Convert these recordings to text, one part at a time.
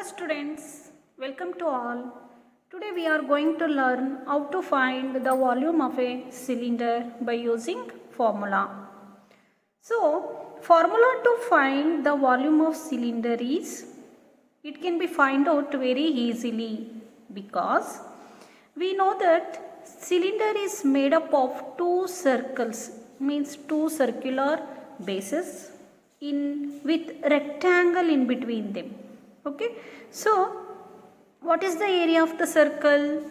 students, welcome to all. Today we are going to learn how to find the volume of a cylinder by using formula. So, formula to find the volume of cylinder is, it can be find out very easily because we know that cylinder is made up of two circles, means two circular bases with rectangle in between them. Okay, so what is the area of the circle?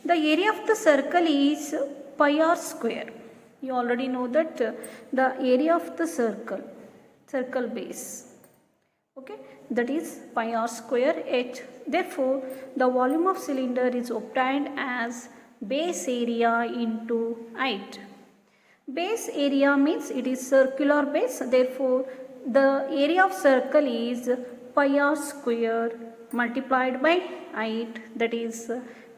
The area of the circle is pi r square. You already know that the area of the circle base, okay, that is pi r square h. Therefore, the volume of cylinder is obtained as base area into height. Base area means it is circular base, therefore the area of circle is pi r square multiplied by height, that is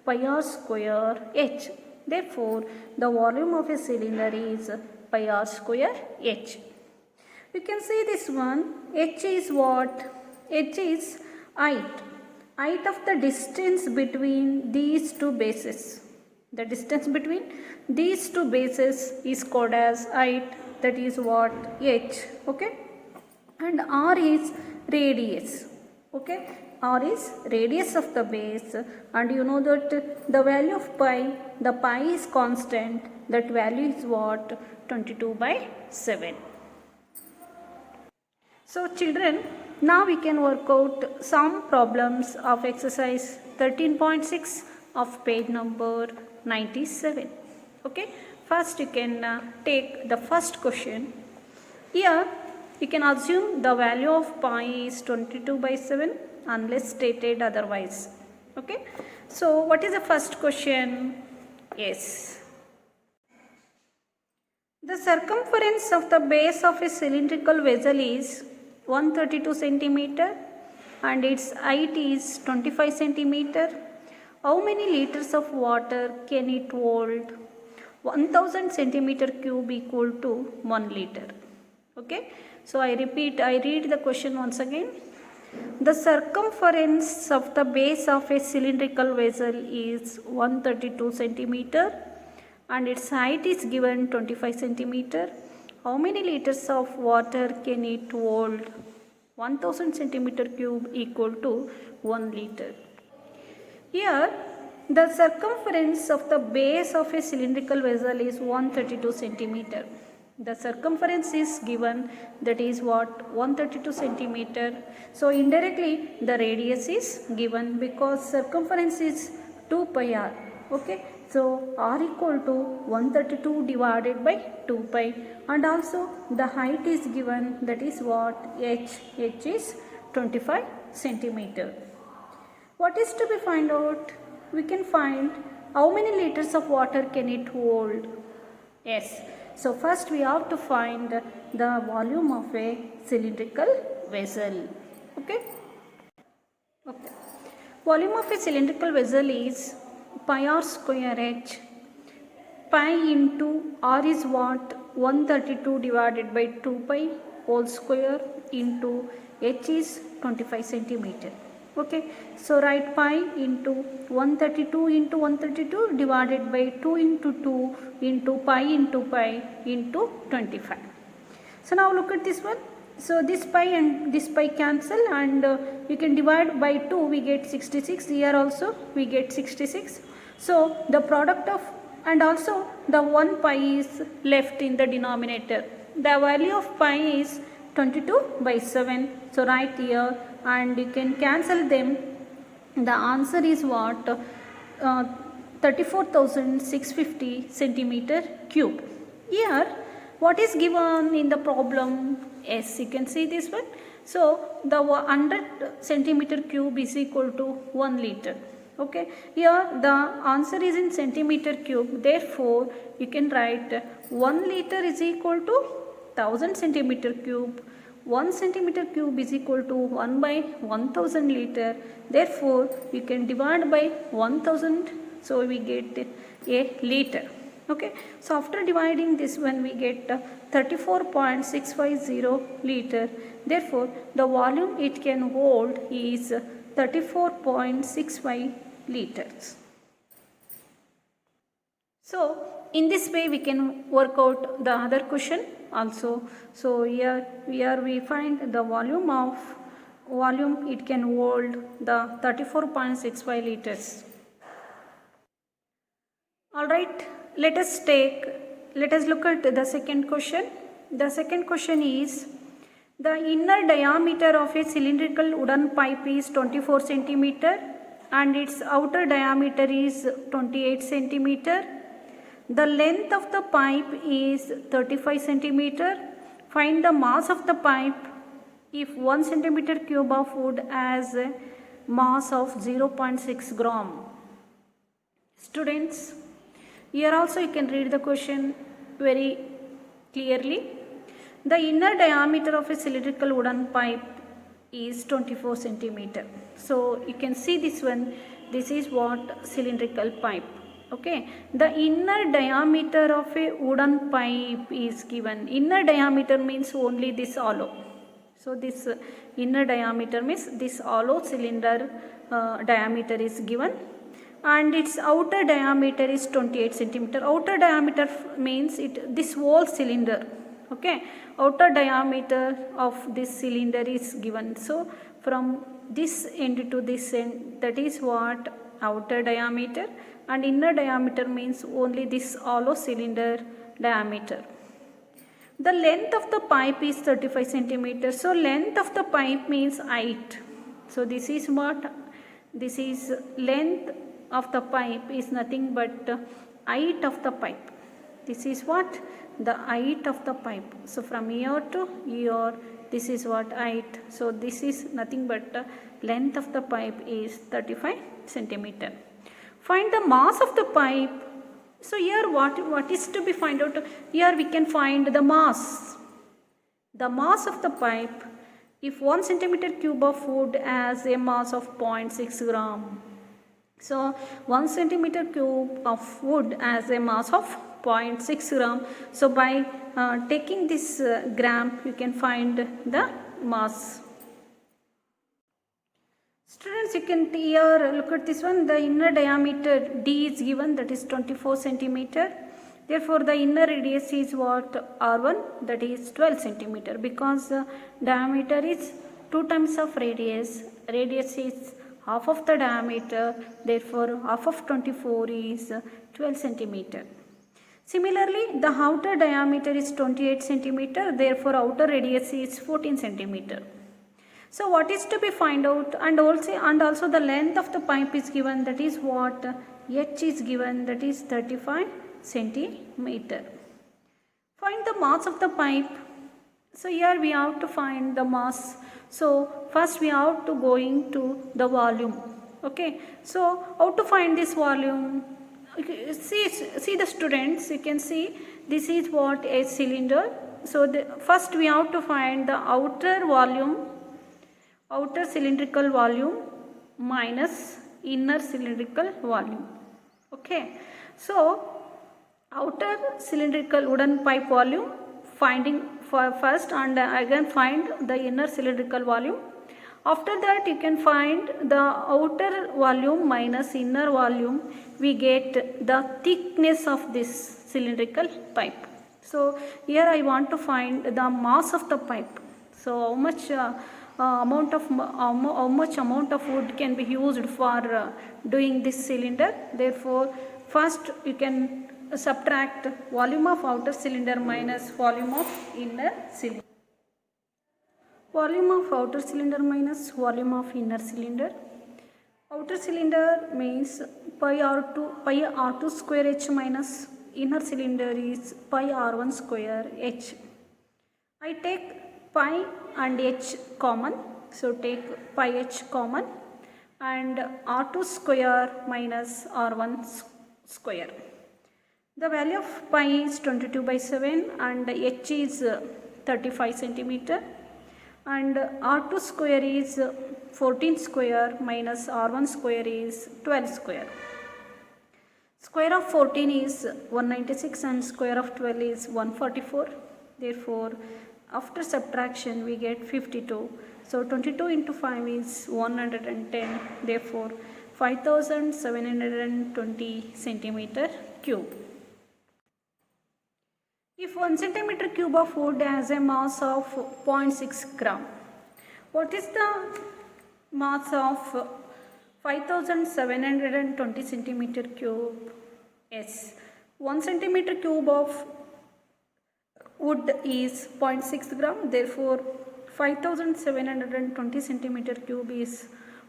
pi r square h. Therefore, the volume of a cylinder is pi r square h. You can see this one, h is what? H is height of the distance between these two bases. The distance between these two bases is called as height, that is what? H. Okay, and r is radius. Okay, r is radius of the base, and you know that the value of pi, the pi is constant, that value is what? 22/7. So children, now we can work out some problems of exercise 13.6 of page number 97. Okay, first you can take the first question. Here you can assume the value of pi is 22/7 unless stated otherwise. Okay, so what is the first question? Yes, the circumference of the base of a cylindrical vessel is 132 centimeter and its height is 25 centimeter. How many liters of water can it hold? 1000 centimeter cube equal to 1 liter. Okay, so I read the question once again. The circumference of the base of a cylindrical vessel is 132 centimeter and its height is given 25 centimeter. How many liters of water can it hold? 1000 centimeter cube equal to 1 liter. Here, the circumference of the base of a cylindrical vessel is 132 centimeter. The circumference is given, that is what? 132 centimeter. So, indirectly the radius is given because circumference is 2 pi r. Okay. So, r equal to 132 divided by 2 pi, and also the height is given, that is what? H is 25 centimeter. What is to be find out? We can find how many liters of water can it hold. Yes. So, first we have to find the volume of a cylindrical vessel. Okay. Okay. Volume of a cylindrical vessel is pi r square h. Pi into r is what? 132 divided by 2 pi whole square into h is 25 centimeter. Okay, so write pi into 132 into 132 divided by 2 into 2 into pi into 25. So now look at this one. So this pi and this pi cancel, and you can divide by 2, we get 66. Here also we get 66. So the product of, and also the 1 pi is left in the denominator. The value of pi is 22/7. So write here and you can cancel them. The answer is what? 34,650 centimeter cube. Here what is given in the problem? Yes, you can see this one. So the 100 centimeter cube is equal to 1 liter. Okay, here the answer is in centimeter cube, therefore you can write 1 liter is equal to 1000 centimeter cube. 1 centimeter cube is equal to 1 by 1000 liter. Therefore, you can divide by 1000. So, we get a liter. Okay, so after dividing this one we get 34.650 liter. Therefore, the volume it can hold is 34.65 liters. So, in this way we can work out the other question also. So, here we find the volume it can hold the 34.65 liters. Alright, let us look at the second question. The second question is, the inner diameter of a cylindrical wooden pipe is 24 centimeter and its outer diameter is 28 centimeter. The length of the pipe is 35 centimeter. Find the mass of the pipe if 1 centimeter cube of wood has a mass of 0.6 gram. Students, here also you can read the question very clearly. The inner diameter of a cylindrical wooden pipe is 24 centimeter. So you can see this one, this is what cylindrical pipe. Okay, the inner diameter of a wooden pipe is given. Inner diameter means only this hollow. So this inner diameter means this hollow cylinder diameter is given, and its outer diameter is 28 centimeter. Outer diameter means this whole cylinder. Okay, outer diameter of this cylinder is given. So from this end to this end, that is what outer diameter, and inner diameter means only this hollow cylinder diameter. The length of the pipe is 35 centimeters. So length of the pipe means height. So this is what, this is length of the pipe is nothing but height of the pipe. This is what, the height of the pipe. So from here to here, this is what height. So this is nothing but length of the pipe is 35 centimeter. Find the mass of the pipe. So here what is to be find out? Here we can find the mass. The mass of the pipe if 1 centimeter cube of wood has a mass of 0.6 gram. So 1 centimeter cube of wood has a mass of 0.6 gram. So by taking this gram, you can find the mass. Students, you can here look at this one. The inner diameter D is given, that is 24 centimeter. Therefore, the inner radius is what? R1, that is 12 centimeter, because diameter is 2 times of radius. Radius is half of the diameter, therefore half of 24 is 12 centimeter. Similarly, the outer diameter is 28 centimeter, therefore outer radius is 14 centimeter. So what is to be find out? And also the length of the pipe is given, that is what? H is given, that is 35 centimeter. Find the mass of the pipe. So here we have to find the mass. So first we have to go into the volume. Okay. So how to find this volume? See the students, you can see this is what a cylinder. So first we have to find the outer volume, outer cylindrical volume minus inner cylindrical volume. Okay. So outer cylindrical wooden pipe volume finding for first, and again find the inner cylindrical volume. After that you can find the outer volume minus inner volume, we get the thickness of this cylindrical pipe. So here I want to find the mass of the pipe. So how much amount of wood can be used for doing this cylinder. Therefore first you can subtract volume of outer cylinder minus volume of inner cylinder. Volume of outer cylinder minus volume of inner cylinder. Outer cylinder means pi r2 square h minus inner cylinder is pi r1 square h. I take pi and h common, so take pi h common, and r2 square minus r1 square. The value of pi is 22/7 and h is 35 centimeter, and r2 square is 14 square minus r1 square is 12 square. Square of 14 is 196 and square of 12 is 144. Therefore, after subtraction we get 52. So 22 into 5 is 110. Therefore, 5720 centimeter cube. If 1 centimeter cube of wood has a mass of 0.6 gram, what is the mass of 5720 centimeter cube? Yes, 1 centimeter cube of wood is 0.6 gram. Therefore, 5720 centimeter cube is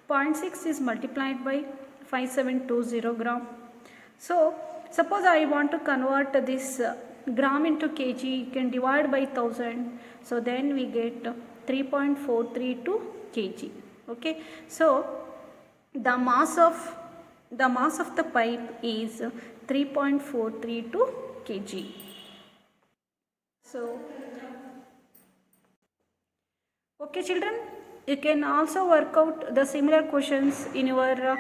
0.6 is multiplied by 5720 gram. So, suppose I want to convert this gram into kg, you can divide by 1000. So, then we get 3.432 kg. Okay. So, the mass of the pipe is 3.432 kg. So, okay children, you can also work out the similar questions in your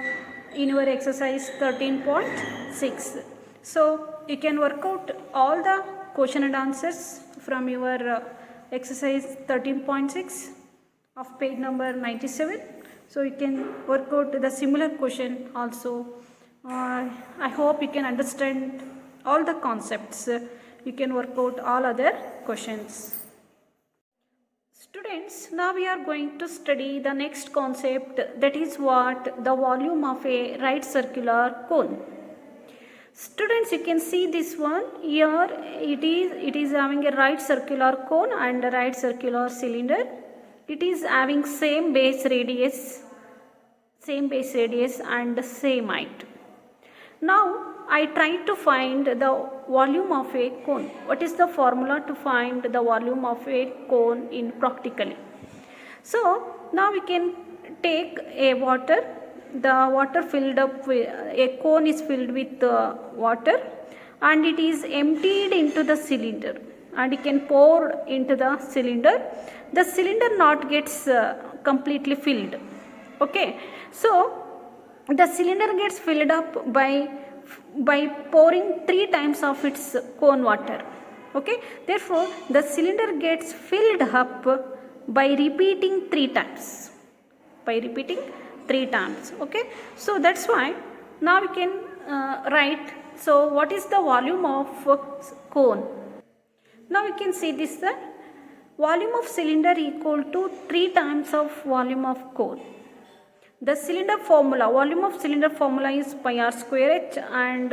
exercise 13.6. So, you can work out all the question and answers from your exercise 13.6 of page number 97. So, you can work out the similar question also. I hope you can understand all the concepts. You can work out all other questions. Students, now we are going to study the next concept, that is what the volume of a right circular cone. Students, you can see this one here. It is having a right circular cone and a right circular cylinder. It is having same base radius and same height. Now I try to find the volume of a cone. What is the formula to find the volume of a cone in practically? So now we can take a water. The water filled up with a cone is filled with water and it is emptied into the cylinder and you can pour into the cylinder. The cylinder not gets completely filled. Okay. So the cylinder gets filled up by pouring 3 times of its cone water. Okay. Therefore, the cylinder gets filled up by repeating 3 times. Okay. So, that's why now we can write. So, what is the volume of cone? Now, we can see this, the volume of cylinder equal to 3 times of volume of cone. The cylinder formula, volume of cylinder formula is pi r square h and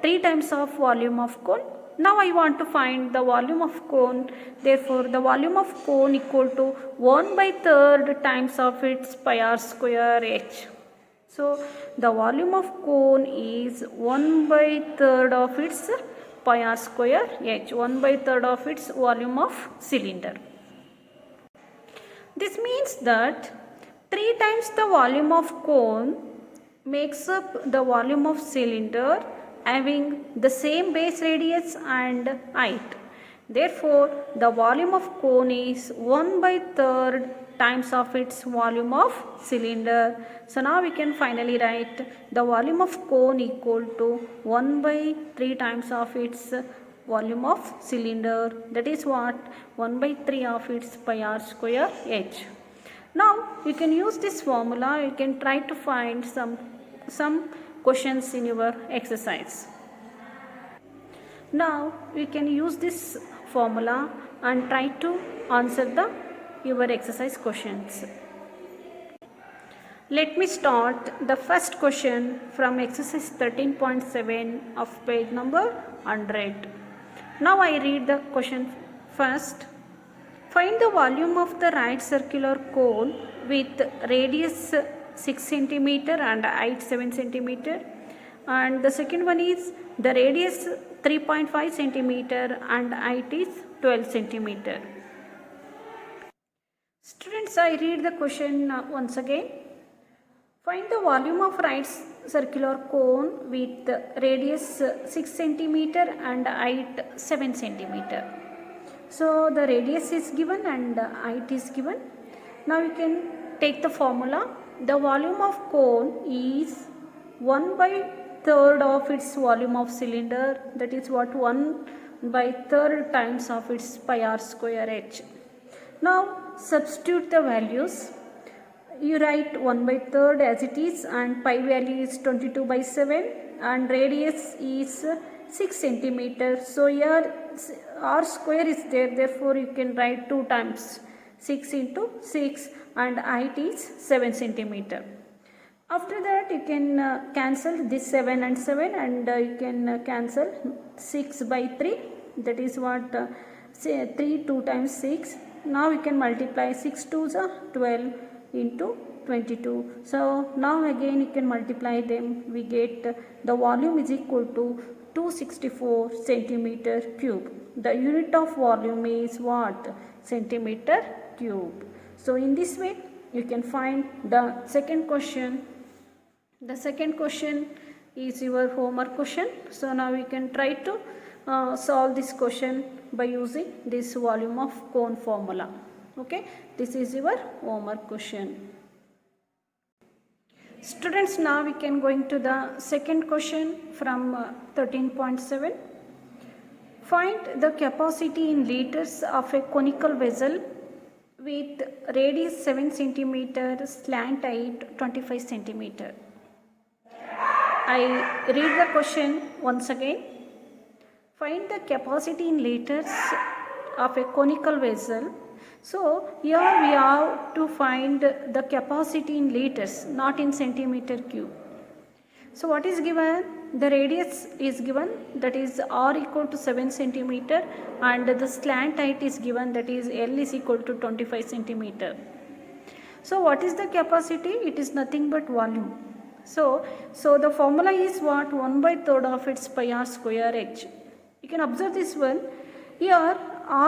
3 times of volume of cone. Now I want to find the volume of cone. Therefore, the volume of cone equal to 1/3 times of its pi r square h. So, the volume of cone is 1/3 of its pi r square h, 1/3 of its volume of cylinder. This means that 3 times the volume of cone makes up the volume of cylinder having the same base radius and height. Therefore, the volume of cone is 1/3 times of its volume of cylinder. So, now we can finally write the volume of cone equal to 1/3 times of its volume of cylinder. That is what? 1/3 of its pi r square h. Now, you can use this formula. You can try to find some questions in your exercise. Now, you can use this formula and try to answer your exercise questions. Let me start the first question from exercise 13.7 of page number 100. Now, I read the question first. Find the volume of the right circular cone with radius 6 cm and height 7 cm. And the second one is the radius 3.5 cm and height is 12 cm. Students, I read the question once again. Find the volume of right circular cone with radius 6 cm and height 7 cm. So, the radius is given and height is given. Now, you can take the formula. The volume of cone is 1/3 third of its volume of cylinder, that is what 1/3 times of its pi r square h. Now substitute the values. You write 1/3 as it is, and pi value is 22/7 and radius is 6 centimeter. So here r square is there, therefore you can write 2 times 6 into 6 and height is 7 centimeter. After that you can cancel this 7 and 7 and you can cancel 6/3, that is what 3 2 times 6. Now you can multiply 6 2s are 12 into 22. So now again you can multiply them, we get the volume is equal to 264 centimeter cube. The unit of volume is what? Centimeter cube. So in this way you can find the second question. The second question is your homework question. So now we can try to solve this question by using this volume of cone formula. Okay, this is your homework question. Students, now we can going to the second question from 13.7. Find the capacity in liters of a conical vessel with radius 7 centimeter, slant height 25 centimeter. I read the question once again. Find the capacity in liters of a conical vessel. So here we have to find the capacity in liters, not in centimeter cube. So what is given? The radius is given, that is r equal to 7 centimeter, and the slant height is given, that is L is equal to 25 centimeter. So what is the capacity? It is nothing but volume. So the formula is what? 1/3 of its pi r square h. You can observe this one. Here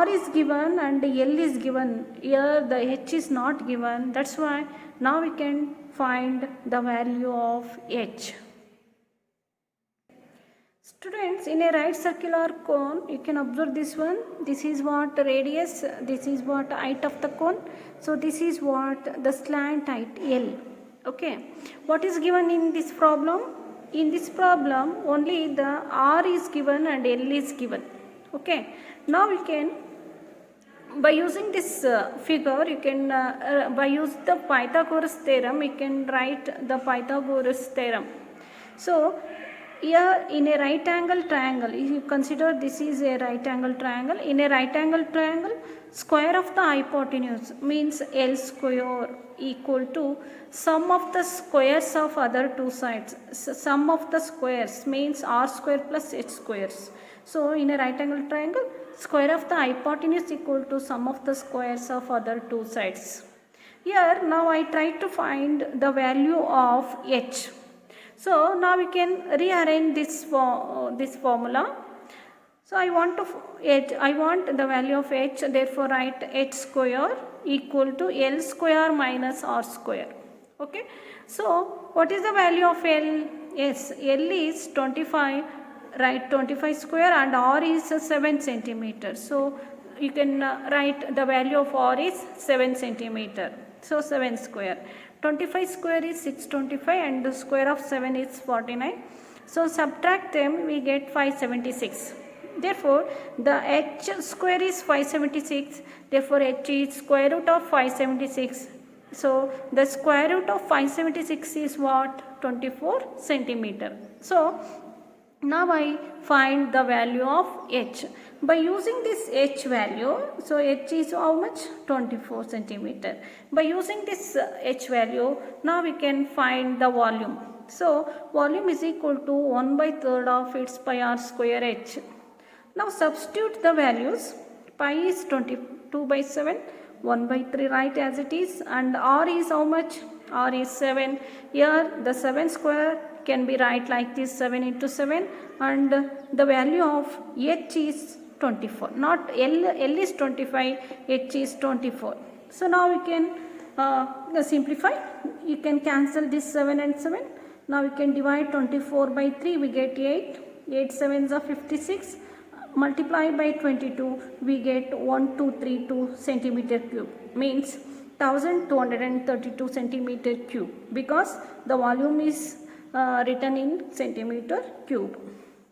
r is given and L is given. Here the h is not given. That's why now we can find the value of h. Students, in a right circular cone, you can observe this one. This is what radius, this is what height of the cone. So this is what the slant height L. Okay. What is given in this problem? In this problem only the r is given and L is given. Okay. Now we can, by using this figure, you can by use the Pythagoras theorem, you can write the Pythagoras theorem. So here in a right angle triangle, if you consider this is a right angle triangle, in a right angle triangle, square of the hypotenuse means L square equal to sum of the squares of other two sides. So sum of the squares means r square plus h squares. So in a right angle triangle, square of the hypotenuse equal to sum of the squares of other two sides. Here now I try to find the value of h. So now we can rearrange this formula. So I want the value of h, therefore write h square equal to L square minus r square. Okay. So what is the value of L? Yes, L is 25, write 25 square, and r is 7 centimeter. So you can write the value of r is 7 centimeter. So 7 square. 25 square is 625 and the square of 7 is 49. So subtract them, we get 576. Therefore the h square is 576. Therefore h is square root of 576. So the square root of 576 is what? 24 centimeter. So now I find the value of h. By using this h value, so h is how much? 24 centimeter. By using this h value, now we can find the volume. So volume is equal to 1/3 of its pi r square h. Now substitute the values. Pi is 22/7, 1/3 write as it is, and r is how much? R is 7. Here the 7 square can be write like this, 7 into 7, and the value of h is 24. Not L is 25, h is 24. So now we can simplify. You can cancel this 7 and 7. Now we can divide 24/3, we get 8. 8 sevens are 56. Multiply by 22, we get 1232 centimeter cube. Means 1232 centimeter cube, because the volume is written in centimeter cube.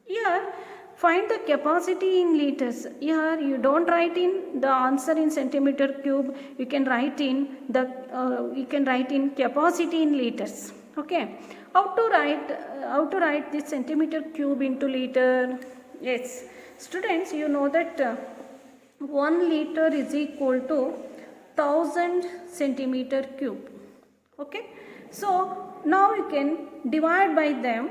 Here find the capacity in liters. Here you don't write in the answer in centimeter cube. You can write in capacity in liters. Okay. How to write this centimeter cube into liter? Yes, students, you know that 1 liter is equal to 1000 centimeter cube. Okay. So now you can divide by them.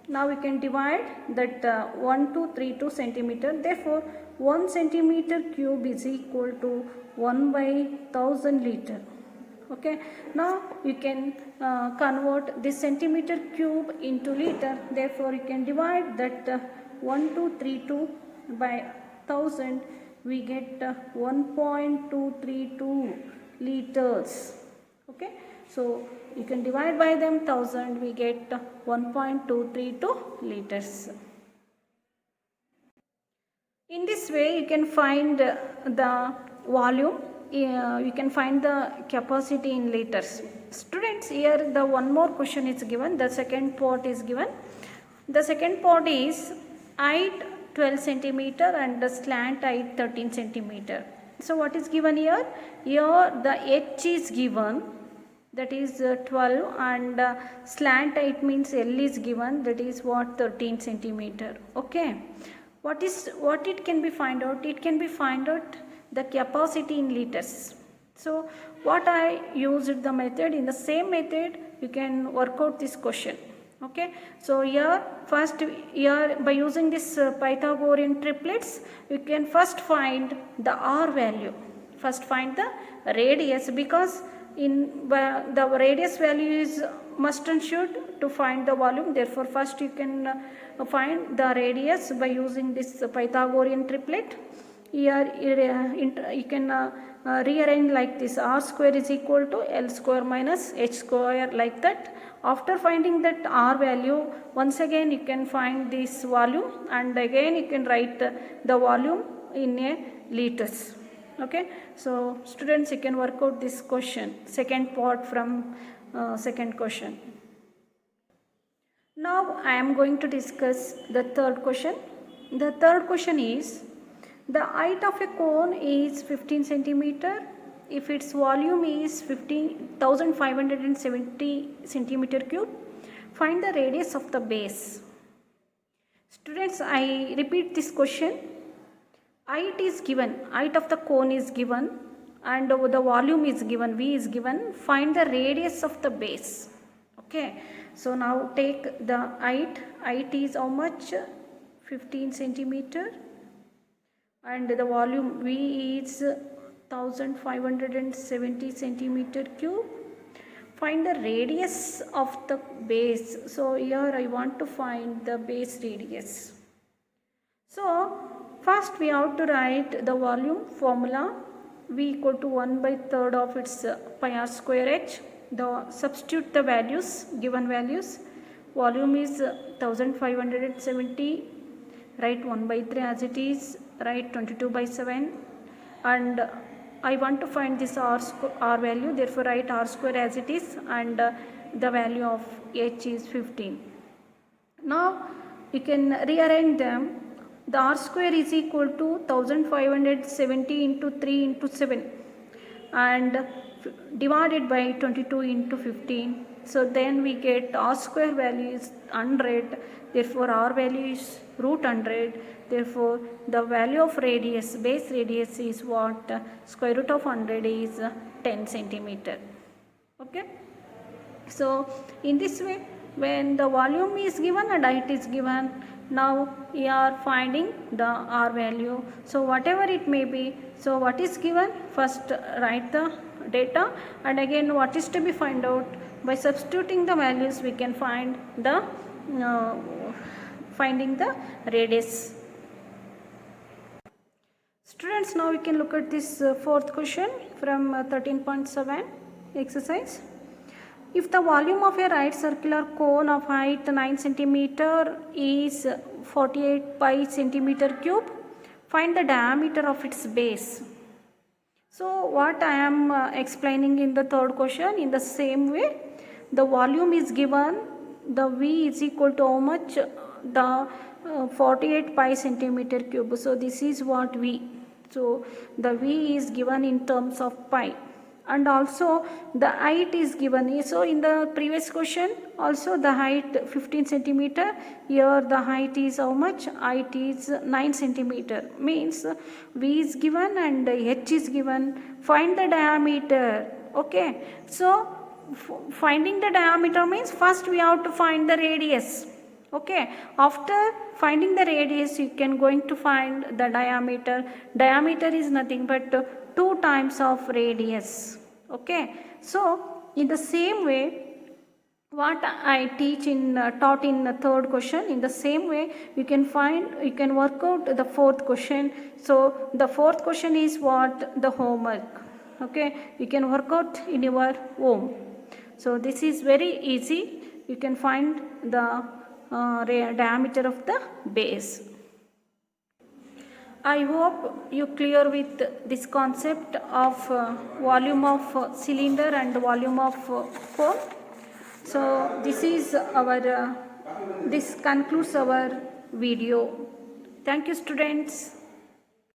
Now we can divide that 1232 centimeter. Therefore, 1 centimeter cube is equal to 1 by 1000 liter. Okay. Now you can convert this centimeter cube into liter. Therefore, you can divide that 1232 by 1000. We get 1.232 liters. Okay. So you can divide by them 1000, we get 1.232 liters. In this way you can find the volume, you can find the capacity in liters. Students, here the one more question is given, the second part is given. The second part is height 12 centimeter and the slant height 13 centimeter. So what is given here? Here the h is given, that is 12, and slant height means L is given, that is what, 13 centimeter. Okay. What it can be find out? It can be find out the capacity in liters. So what I used the method, in the same method you can work out this question. Okay. So here first, here by using this Pythagorean triplets, you can first find the R value. First find the radius, because in the radius value is must and should to find the volume. Therefore, first you can find the radius by using this Pythagorean triplet. Here you can rearrange like this: r square is equal to L square minus h square, like that. After finding that r value, once again you can find this volume, and again you can write the volume in a liters. Okay. So students, you can work out this question, second part from second question. Now I am going to discuss the third question. The third question is, the height of a cone is 15 centimeter if its volume is 1570 centimeter cube. Find the radius of the base. Students, I repeat this question. Height is given, height of the cone is given, and the volume is given, V is given. Find the radius of the base. Okay. So now take the height is how much? 15 centimeter, and the volume V is 1570 centimeter cube. Find the radius of the base. So here I want to find the base radius. So first we have to write the volume formula. V equal to 1 by third of its pi r square h. Substitute the values, given values. Volume is 1570, write 1 by 3 as it is, write 22 by 7, and I want to find this r value, therefore write r square as it is, and the value of h is 15. Now you can rearrange them. The r square is equal to 1570 into 3 into 7 and divided by 22 into 15. So then we get r square value is 100, therefore r value is root 100. Therefore the value of radius, base radius is what? Square root of 100 is 10 centimeter. Okay. So in this way, when the volume is given and height is given, now we are finding the r value. So whatever it may be, so what is given, first write the data, and again what is to be find out, by substituting the values we can find the finding the radius. Students, now we can look at this fourth question from 13.7 exercise. If the volume of a right circular cone of height 9 centimeter is 48 pi centimeter cube, find the diameter of its base. So what I am explaining in the third question, in the same way, the volume is given the V is equal to how much? The 48 pi centimeter cube. So this is what V. So the V is given in terms of pi, and also the height is given. So in the previous question also the height 15 centimeter. Here the height is how much? Height is 9 centimeter. Means V is given and H is given. Find the diameter. Okay. So finding the diameter means first we have to find the radius. Okay, after finding the radius you can going to find the diameter. Diameter is nothing but 2 times of radius. Okay, so in the same way what I teach in taught in the third question, in the same way you can work out the fourth question. So the fourth question is what? The homework. Okay, you can work out in your home. So this is very easy. You can find the diameter of the base. I hope you clear with this concept of volume of cylinder and volume of cone. So this is our this concludes our video. Thank you, students.